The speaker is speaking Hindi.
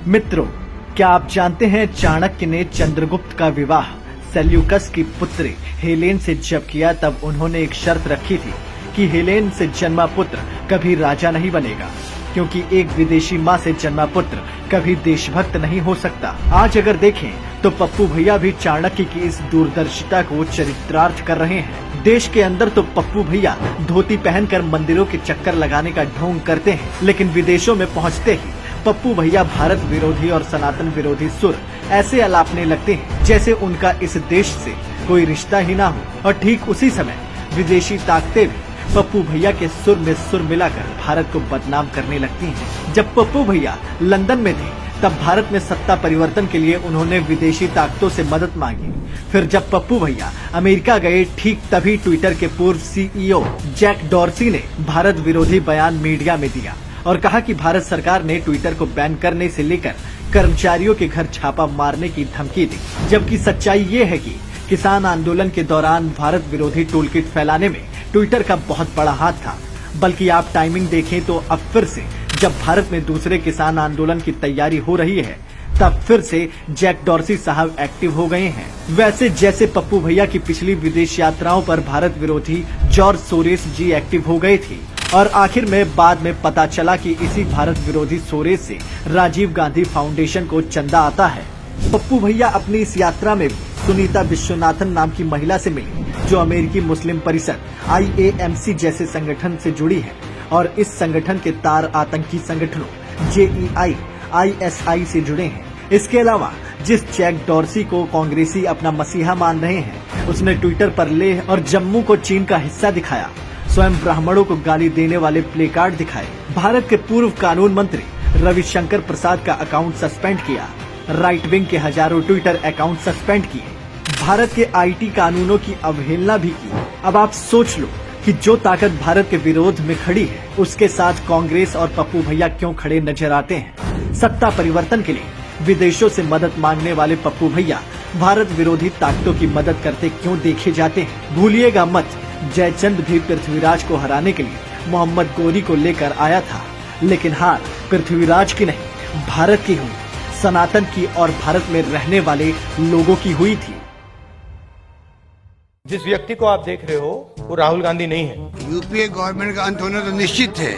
मित्रों, क्या आप जानते हैं चाणक्य ने चंद्रगुप्त का विवाह सेल्यूकस की पुत्री हेलेन से जब किया तब उन्होंने एक शर्त रखी थी कि हेलेन से जन्मा पुत्र कभी राजा नहीं बनेगा, क्योंकि एक विदेशी माँ से जन्मा पुत्र कभी देशभक्त नहीं हो सकता। आज अगर देखें तो पप्पू भैया भी चाणक्य की इस दूरदर्शिता को चरितार्थ कर रहे हैं। देश के अंदर तो पप्पू भैया धोती पहनकर मंदिरों के चक्कर लगाने का ढोंग करते हैं, लेकिन विदेशों में पहुँचते ही पप्पू भैया भारत विरोधी और सनातन विरोधी सुर ऐसे अलापने लगते हैं जैसे उनका इस देश से कोई रिश्ता ही ना हो। और ठीक उसी समय विदेशी ताकतें भी पप्पू भैया के सुर में सुर मिलाकर भारत को बदनाम करने लगती हैं। जब पप्पू भैया लंदन में थे तब भारत में सत्ता परिवर्तन के लिए उन्होंने विदेशी ताकतों से मदद मांगी। फिर जब पप्पू भैया अमेरिका गए, ठीक तभी ट्विटर के पूर्व सीईओ जैक डॉर्सी ने भारत विरोधी बयान मीडिया में दिया और कहा कि भारत सरकार ने ट्विटर को बैन करने से लेकर कर्मचारियों के घर छापा मारने की धमकी दी। जबकि सच्चाई ये है कि किसान आंदोलन के दौरान भारत विरोधी टूलकिट फैलाने में ट्विटर का बहुत बड़ा हाथ था। बल्कि आप टाइमिंग देखें तो अब फिर से जब भारत में दूसरे किसान आंदोलन की तैयारी हो रही है तब फिर से जैक डॉर्सी साहब एक्टिव हो गए हैं। वैसे जैसे पप्पू भैया की पिछली विदेश यात्राओं पर भारत विरोधी जॉर्ज सोरेस जी एक्टिव हो गए थे और आखिर में बाद में पता चला कि इसी भारत विरोधी सोरेस से राजीव गांधी फाउंडेशन को चंदा आता है। पप्पू भैया अपनी इस यात्रा में भी सुनीता विश्वनाथन नाम की महिला से मिली, जो अमेरिकी मुस्लिम परिषद IAMC जैसे संगठन से जुड़ी है और इस संगठन के तार आतंकी संगठनों JEI, ISI से जुड़े हैं। इसके अलावा जिस जैक डॉर्सी को कांग्रेसी अपना मसीहा मान रहे हैं, उसने ट्विटर पर लेह और जम्मू को चीन का हिस्सा दिखाया, स्वयं ब्राह्मणों को गाली देने वाले प्ले कार्ड दिखाए, भारत के पूर्व कानून मंत्री रविशंकर प्रसाद का अकाउंट सस्पेंड किया, राइट विंग के हजारों ट्विटर अकाउंट सस्पेंड किए, भारत के IT कानूनों की अवहेलना भी की। अब आप सोच लो कि जो ताकत भारत के विरोध में खड़ी है, उसके साथ कांग्रेस और पप्पू भैया क्यों खड़े नजर आते हैं। सत्ता परिवर्तन के लिए विदेशों से मदद मांगने वाले पप्पू भैया भारत विरोधी ताकतों की मदद करते क्यों देखे जाते हैं। भूलिएगा मत, जयचंद भी पृथ्वीराज को हराने के लिए मोहम्मद गोरी को लेकर आया था, लेकिन हार पृथ्वीराज की नहीं, भारत की हुई, सनातन की और भारत में रहने वाले लोगों की हुई थी। जिस व्यक्ति को आप देख रहे हो वो राहुल गांधी नहीं है। यूपीए गवर्नमेंट का अंत होना तो निश्चित है।